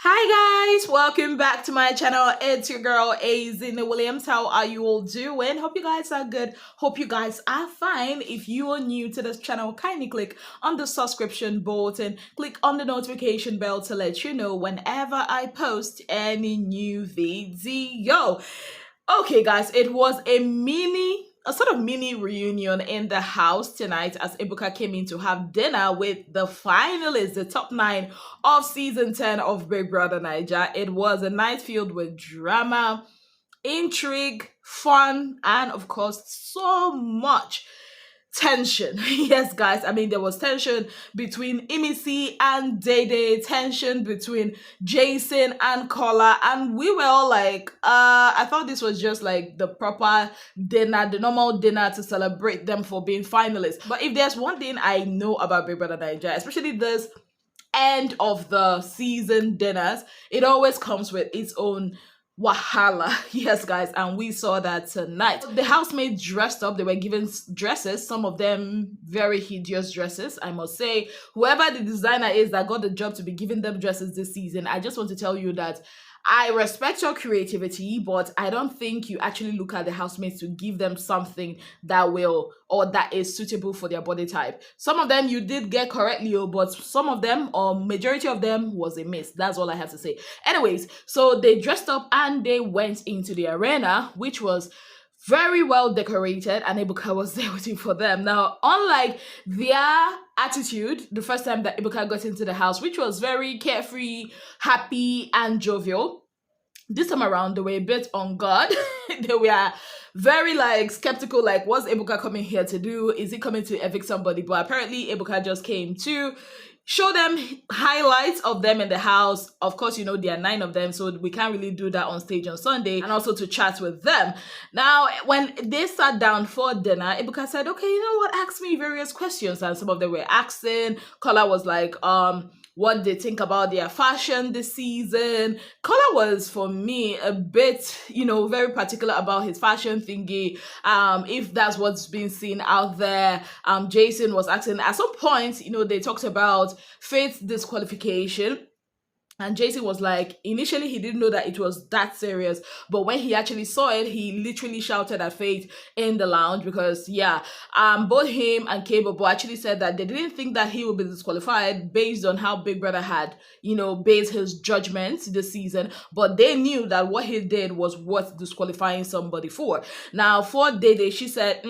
Hi guys, welcome back to my channel. It's your girl Ezinnemwilliams. How are you all doing? Hope you guys are good. Hope you guys are fine. If you are new to this channel, kindly click on the subscription button, click on the notification bell to let you know whenever I post any new video. Okay, guys, it was a sort of mini reunion in the house tonight as Ebuka came in to have dinner with the finalists, the top 9 of season 10 of Big Brother Niger. It was a night filled with drama, intrigue, fun, and of course, so much tension. Yes, guys, I mean, there was tension between Imisi and Dede, tension between Jason and Kola, and we were all like, I thought this was just like the proper dinner, the normal dinner to celebrate them for being finalists. But if there's one thing I know about Big Brother Nigeria, especially this end of the season dinners, it always comes with its own wahala. Yes, guys, and we saw that tonight. The housemates dressed up. They were given dresses, some of them very hideous dresses, I must say. Whoever the designer is that got the job to be giving them dresses this season, I just want to tell you that I respect your creativity, but I don't think you actually look at the housemates to give them something that will or that is suitable for their body type. Some of them you did get correctly, but some of them or majority of them was a miss. That's all I have to say. Anyways, so they dressed up and they went into the arena, which was very well decorated, and Ibuka was there waiting for them. Now, unlike their attitude the first time that Ibuka got into the house, which was very carefree, happy, and jovial, this time around they were a bit on guard. They were very like skeptical, like, what's Ebuka coming here to do? Is he coming to evict somebody? But apparently Ebuka just came to show them highlights of them in the house. Of course, you know, there are 9 of them, so we can't really do that on stage on Sunday, and also to chat with them. Now, when they sat down for dinner, Ibuka said, okay, you know what, ask me various questions, and some of them were asking. Kola was like, what they think about their fashion this season. Kola was, for me, a bit, you know, very particular about his fashion thingy, if that's what's been seen out there. Jason was asking, at some point, you know, they talked about Faith's disqualification. And Jason was like, initially he didn't know that it was that serious, but when he actually saw it, he literally shouted at Faith in the lounge because, yeah, both him and K-Bobo actually said that they didn't think that he would be disqualified based on how Big Brother had, you know, based his judgment this season, but they knew that what he did was worth disqualifying somebody for. Now, for Dede, she said,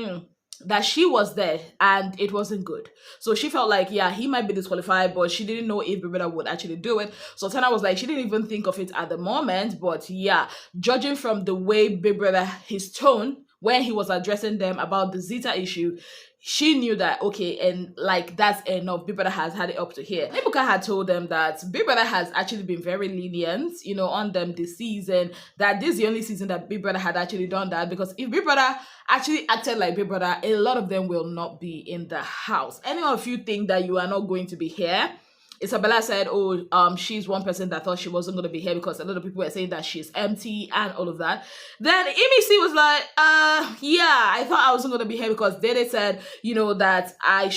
that she was there and it wasn't good. So she felt like, yeah, he might be disqualified, but she didn't know if Bbnaija would actually do it. So Tana was like, she didn't even think of it at the moment, but yeah, judging from the way Bbnaija, his tone when he was addressing them about the Zeta issue, she knew that, okay, and like that's enough. Bbnaija has had it up to here. Ebuka had told them that Bbnaija has actually been very lenient, you know, on them this season, that this is the only season that Bbnaija had actually done that, because if Bbnaija actually acted like Bbnaija, a lot of them will not be in the house. Any of you think that you are not going to be here? Isabella said, oh, she's one person that thought she wasn't going to be here because a lot of people were saying that she's empty and all of that. Then Imisi was like, yeah, I thought I wasn't going to be here because Dede said, you know, that I'm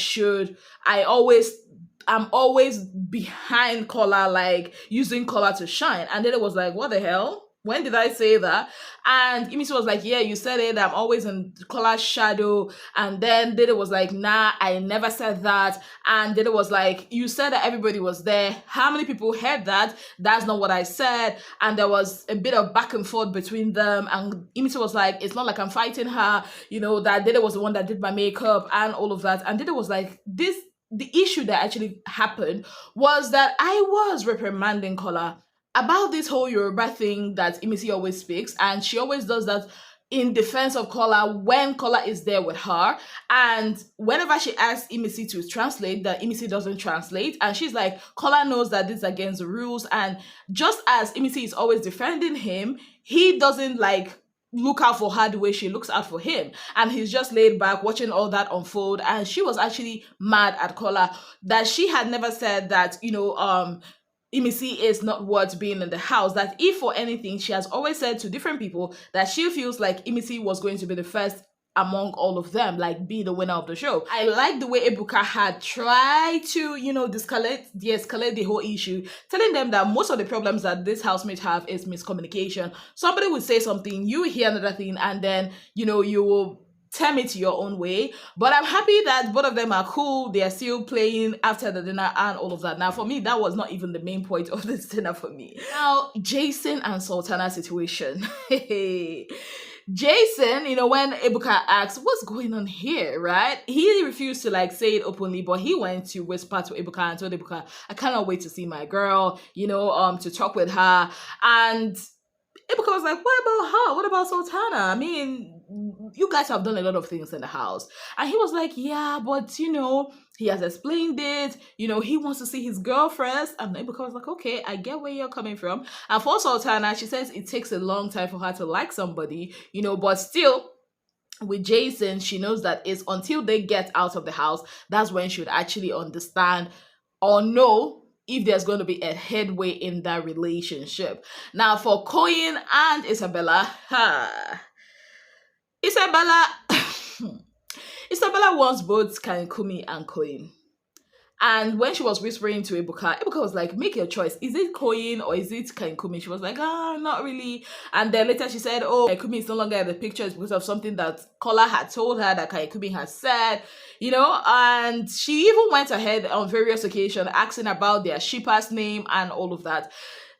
always behind Kola, like using Kola to shine. And Dede was like, what the hell? When did I say that? And Imisi was like, yeah, you said it. I'm always in Kola's shadow. And then Dede was like, nah, I never said that. And Dede was like, you said that everybody was there. How many people heard that? That's not what I said. And there was a bit of back and forth between them. And Imisi was like, it's not like I'm fighting her. You know, that Dede was the one that did my makeup and all of that. And Dede was like, the issue that actually happened was that I was reprimanding Kola about this whole Yoruba thing that Imisi always speaks, and she always does that in defense of Kola when Kola is there with her. And whenever she asks Imisi to translate, that Imisi doesn't translate. And she's like, Kola knows that this is against the rules. And just as Imisi is always defending him, he doesn't like look out for her the way she looks out for him. And he's just laid back watching all that unfold. And she was actually mad at Kola that she had never said that, you know, Imisi is not worth being in the house. That if for anything, she has always said to different people that she feels like Imisi was going to be the first among all of them, like be the winner of the show. I like the way Ebuka had tried to, de-escalate the whole issue, telling them that most of the problems that this housemate have is miscommunication. Somebody would say something, you hear another thing, and then, you will tell it your own way. But I'm happy that both of them are cool. They are still playing after the dinner and all of that. Now, for me, that was not even the main point of this dinner for me. Now, Jason and Sultana situation. Jason, when Ebuka asked, what's going on here, right? He refused to say it openly, but he went to whisper to Ebuka and told Ebuka, I cannot wait to see my girl, to talk with her. And Ibuka was like, what about her? What about Sultana? I mean, you guys have done a lot of things in the house. And he was like, yeah, but, he has explained it. He wants to see his girl first. And Ibuka was like, okay, I get where you're coming from. And for Sultana, she says it takes a long time for her to like somebody, but still, with Jason, she knows that it's until they get out of the house, that's when she would actually understand or know if there's going to be a headway in that relationship. Now, for Koyin and Isabella, Isabella wants both Kankumi and Koyin. And when she was whispering to Ebuka, Ebuka was like, make your choice. Is it Koyin or is it Kankumi? She was like, not really. And then later she said, Kankumi is no longer in the picture. It's because of something that Kola had told her that Kankumi had said, and she even went ahead on various occasions asking about their shipper's name and all of that.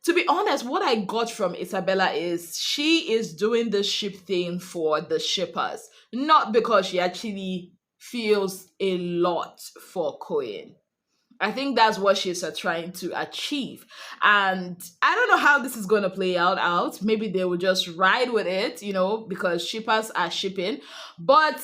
To be honest, what I got from Isabella is she is doing the ship thing for the shippers, not because she actually feels a lot for Koyin. I think that's what she's trying to achieve. And I don't know how this is going to play out. Maybe they will just ride with it, because shippers are shipping. But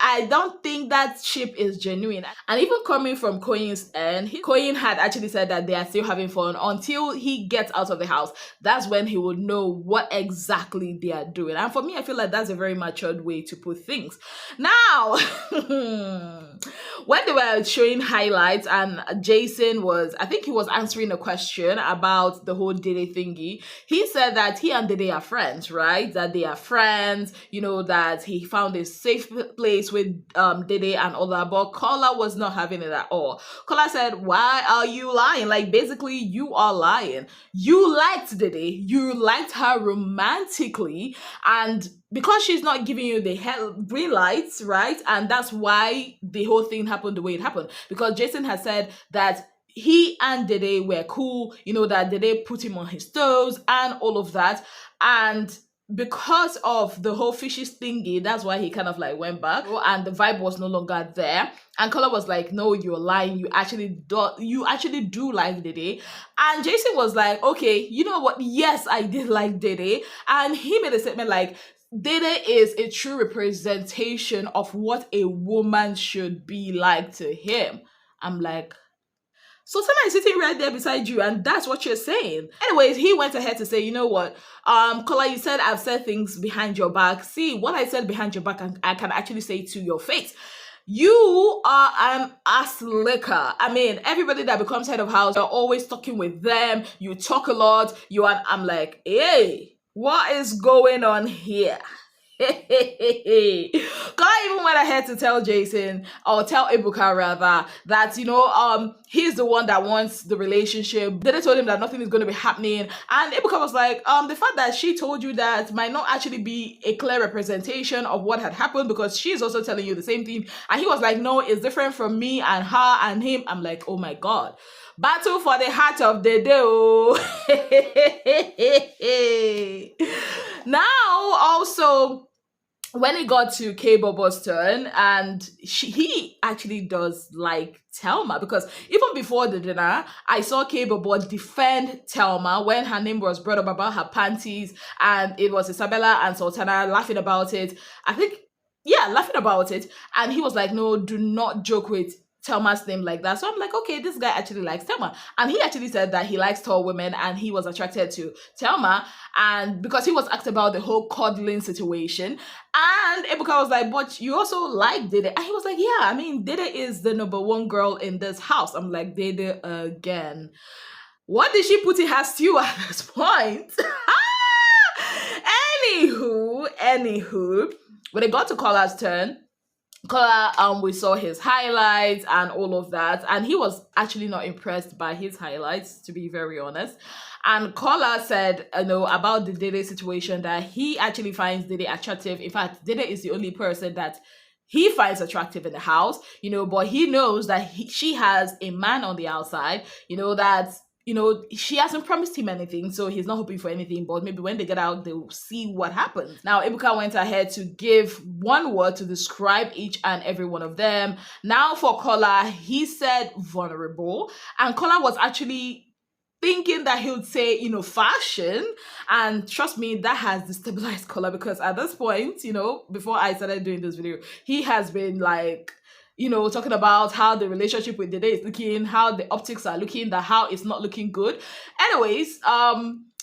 I don't think that ship is genuine. And even coming from Koyin's end, Koyin had actually said that they are still having fun until he gets out of the house. That's when he would know what exactly they are doing. And for me, I feel like that's a very matured way to put things. Now, when they were showing highlights and Jason I think he was answering a question about the whole Dede thingy. He said that he and Dede are friends, right? That they are friends, that he found a safe place with Dede and all that, but Kola was not having it at all. Kola said, why are you lying? Basically, you are lying. You liked Dede, you liked her romantically, and because she's not giving you the green lights, right? And that's why the whole thing happened the way it happened. Because Jason has said that he and Dede were cool, that Dede put him on his toes and all of that. And because of the whole fishes thingy, that's why he kind of went back, and the vibe was no longer there. And Kola was like, no, you're lying. You actually do like Dede. And Jason was like, okay, you know what? Yes, I did like Dede. And he made a statement like, Dede is a true representation of what a woman should be like to him. I'm like, Sultana is sitting right there beside you, and that's what you're saying. Anyways, he went ahead to say, you know what, Kola, you said I've said things behind your back. See, what I said behind your back, I can actually say to your face. You are an ass licker. I mean, everybody that becomes head of house, you're always talking with them. You talk a lot. I'm like, hey, what is going on here? Kola even went ahead to tell Jason, or tell Ebuka rather, that he's the one that wants the relationship. They told him that nothing is going to be happening, and Ebuka was like, the fact that she told you that might not actually be a clear representation of what had happened, because she's also telling you the same thing. And he was like, no, it's different from me and her and him. I'm like, oh my god. Battle for the heart of the day. Now, also, when it got to K-Bobo's turn, and he actually does like Thelma, because even before the dinner, I saw K-Bobo defend Thelma when her name was brought up about her panties, and it was Isabella and Sultana laughing about it. Laughing about it. And he was like, no, do not joke with Thelma's name like that. So I'm like, okay, this guy actually likes Thelma. And he actually said that he likes tall women and he was attracted to Thelma, and because he was asked about the whole cuddling situation. And Ebuka was like, but you also like Dede. And he was like, yeah, I mean, Dede is the number one girl in this house. I'm like, Dede again. What did she put in her stew at this point? Anywho, When it got to Kola's turn, Kola, we saw his highlights and all of that, and he was actually not impressed by his highlights, to be very honest. And Kola said, about the Dede situation that he actually finds Dede attractive. In fact, Dede is the only person that he finds attractive in the house, but he knows that she has a man on the outside, that she hasn't promised him anything, so he's not hoping for anything, but maybe when they get out, they'll see what happens. Now, Ebuka went ahead to give one word to describe each and every one of them. Now, for Kola, he said vulnerable, and Kola was actually thinking that he would say, fashion. And trust me, that has destabilized Kola, because at this point, before I started doing this video, he has been like, talking about how the relationship with Dede is looking, how the optics are looking, that how it's not looking good. Anyways,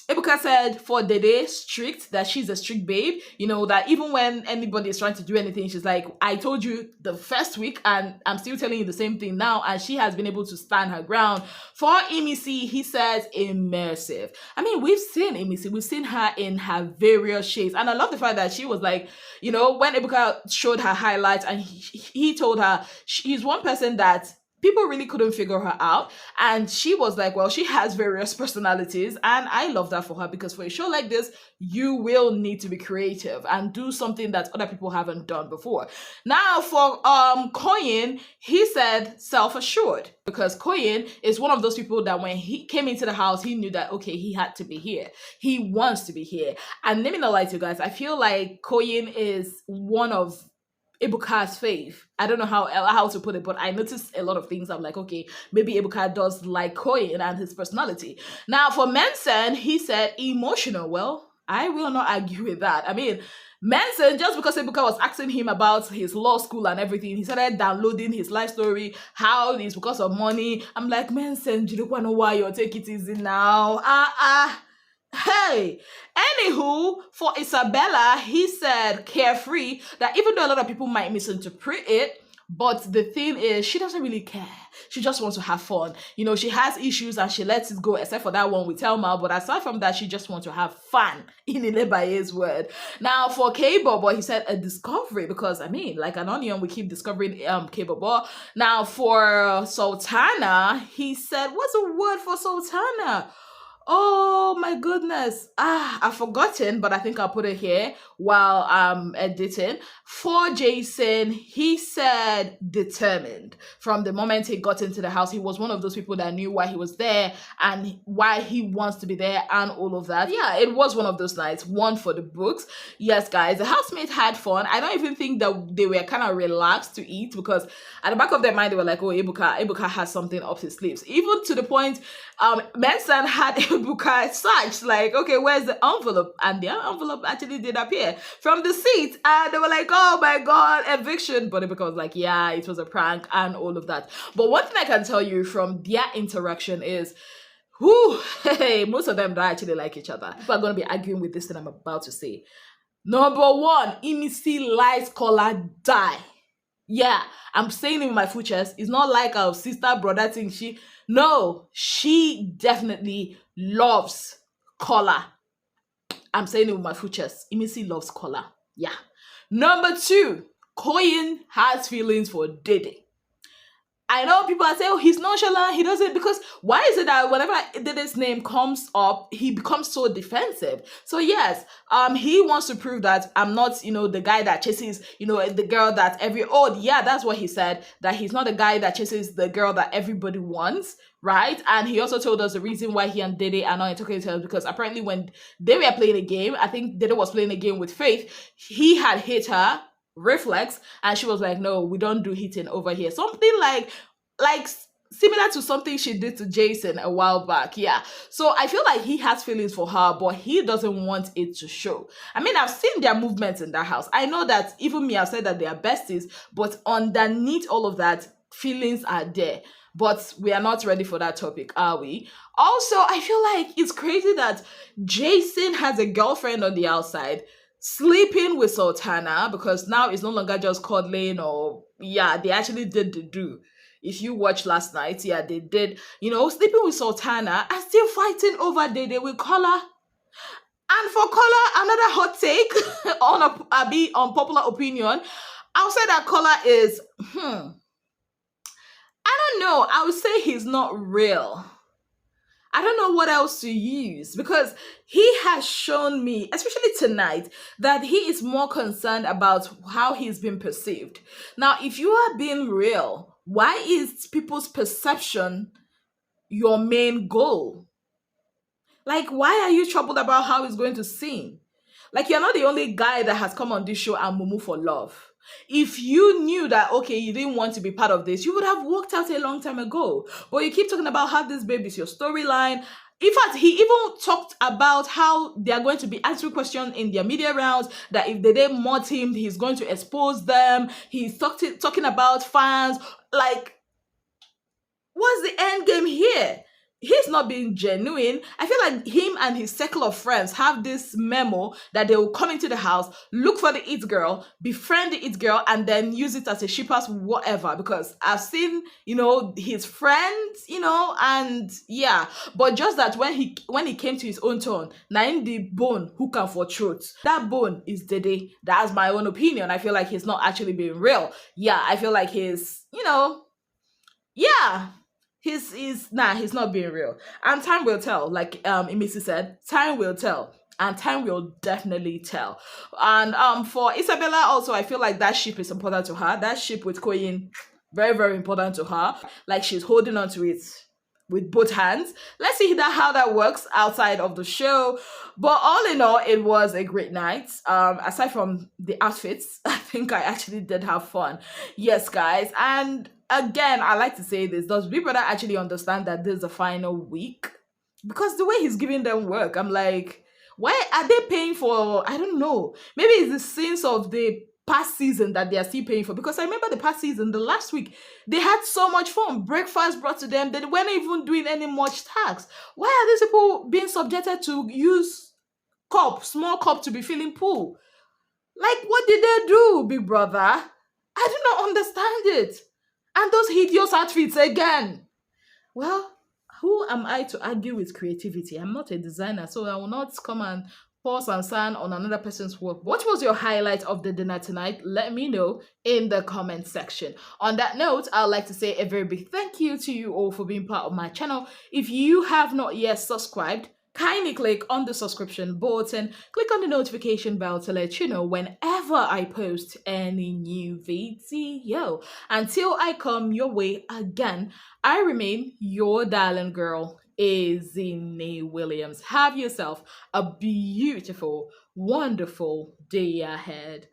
Ebuka said for Dede, strict, that she's a strict babe, that even when anybody is trying to do anything, she's like, I told you the first week and I'm still telling you the same thing now, and she has been able to stand her ground. For Imisi, he says immersive. I mean, we've seen Imisi, we've seen her in her various shades, and I love the fact that she was like, when Ebuka showed her highlights and he told her she's one person that people really couldn't figure her out, and she was like, well, she has various personalities, and I love that for her, because for a show like this, you will need to be creative and do something that other people haven't done before. Now, for Koyin, he said self-assured, because Koyin is one of those people that when he came into the house, he knew that, okay, he had to be here, he wants to be here. And let me not lie to you guys, I feel like Koyin is one of Ibuka's fave. I don't know how to put it, but I noticed a lot of things. I'm like, okay, maybe Ibuka does like Koyin and his personality. Now, for Mensen, he said emotional. Well, I will not argue with that. I mean, Mensen, just because Ibuka was asking him about his law school and everything, he started downloading his life story, how it's because of money. I'm like, Mensen, do you don't know why you're taking it easy now? Hey, anywho, for Isabella, he said carefree, that even though a lot of people might misinterpret it, but the thing is, she doesn't really care. She just wants to have fun. She has issues and she lets it go, except for that one with Telma. But aside from that, she just wants to have fun, in Ilebaye's word. Now, for K-Bobo, he said a discovery, because, I mean, like an onion, we keep discovering K-Bobo. Now, for Sultana, he said, what's a word for Sultana? Oh my goodness. I've forgotten, but I think I'll put it here while I'm editing. For Jason, he said determined. From the moment he got into the house, he was one of those people that knew why he was there and why he wants to be there and all of that. Yeah, it was one of those nights, one for the books. Yes, guys, the housemates had fun. I don't even think that they were kind of relaxed to eat, because at the back of their mind, they were like, oh, Ebuka has something up his sleeves. Even to the point, Mensen had Ebuka searched, like, okay, where's the envelope? And the envelope actually did appear from the seat, and they were like, oh my god, eviction. But Ebuka was like, yeah, it was a prank and all of that. But one thing I can tell you from their interaction is, hey, most of them don't actually like each other. People are going to be arguing with this thing I'm about to say. Number one, Imisi lies, Kola die. Yeah, I'm saying it with my full chest. It's not like our sister, brother thing. She definitely loves Kola. I'm saying it with my full chest. Imisi loves Kola. Yeah. Number two, Koyin has feelings for Dede. I know people are saying, oh, he's nonchalant, he doesn't, because why is it that whenever Dede's name comes up, he becomes so defensive? So yes, he wants to prove that I'm not, the guy that chases, the girl that that's what he said, that he's not the guy that chases the girl that everybody wants, right? And he also told us the reason why he and Dede are not in talking terms, because apparently when they were playing a game, I think Dede was playing a game with Faith, he had hit her, reflex, and she was like, no, we don't do hitting over here. Something like similar to something she did to Jason a while back. Yeah, so I feel like he has feelings for her, but he doesn't want it to show. I mean, I've seen their movements in that house. I know that even me, I've said that they are besties, but underneath all of that, feelings are there. But we are not ready for that topic, are we? Also, I feel like it's crazy that Jason has a girlfriend on the outside, sleeping with Sultana, because now it's no longer just cuddling, or they actually did the do. If you watched last night, they did, sleeping with Sultana and still fighting over Dede with Kola. And for Kola, another hot take on a be unpopular opinion, I'll say that Kola is, I don't know. I would say he's not real. I don't know what else to use because he has shown me, especially tonight, that he is more concerned about how he's been perceived. Now, if you are being real, why is people's perception your main goal? Like, why are you troubled about how he's going to sing? Like, you're not the only guy that has come on this show and mumu for love. If you knew that, okay, you didn't want to be part of this, you would have walked out a long time ago. But you keep talking about how this baby is your storyline. In fact, he even talked about how they are going to be answering questions in their media rounds, that if they didn't mod him, he's going to expose them. He's talking about fans. Like, what's the end game here? He's not being genuine. I feel like him and his circle of friends have this memo that they will come into the house, look for the it girl, befriend the it girl, and then use it as a shippers, whatever. Because I've seen, his friends, and yeah. But just that when he came to his own turn, now in the bone who can for truth. That bone is Dede. That's my own opinion. I feel like he's not actually being real. Yeah, I feel like yeah, he's not being real. And time will tell. Like Emisi said, time will tell. And time will definitely tell. And for Isabella also, I feel like that ship is important to her. That ship with Koyin, very, very important to her. Like she's holding on to it with both hands. Let's see how that works outside of the show. But all in all, it was a great night. Aside from the outfits, I think I actually did have fun. Yes, guys. And again, I like to say this: does Big Brother actually understand that this is the final week? Because the way he's giving them work, I'm like, why are they paying for? I don't know. Maybe it's the sense of the past season that they are still paying for. Because I remember the past season, the last week, they had so much fun. Breakfast brought to them. They weren't even doing any much tax. Why are these people being subjected to use small cup to be filling pool? Like, what did they do, Big Brother? I do not understand it. And those hideous outfits again. Well, who am I to argue with creativity? I'm not a designer, so I will not come and pause and sign on another person's work. What was your highlight of the dinner tonight? Let me know in the comment section. On that note, I'd like to say a very big thank you to you all for being part of my channel. If you have not yet subscribed, kindly click on the subscription button, click on the notification bell to let you know whenever I post any new video. Until I come your way again, I remain your darling girl, Ezinnemwilliams. Have yourself a beautiful, wonderful day ahead.